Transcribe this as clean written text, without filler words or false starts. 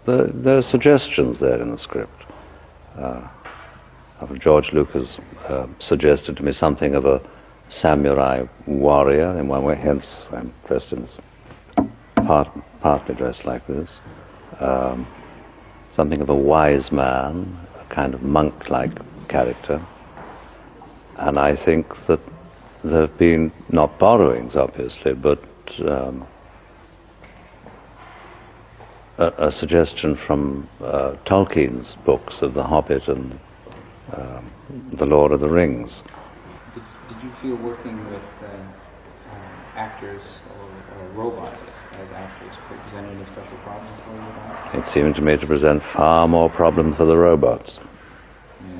there are suggestions there in the script. George Lucas suggested to me something of a samurai warrior in one way, hence I'm dressed in this, partly dressed like this. Something of a wise man, a kind of monk-like character. And I think that there have been, not borrowings obviously, but a suggestion from Tolkien's books of The Hobbit and The Lord of the Rings. Did you feel working with actors or robots as actors presented any special problems for you at all? It seemed to me to present far more problems for the robots. Yeah.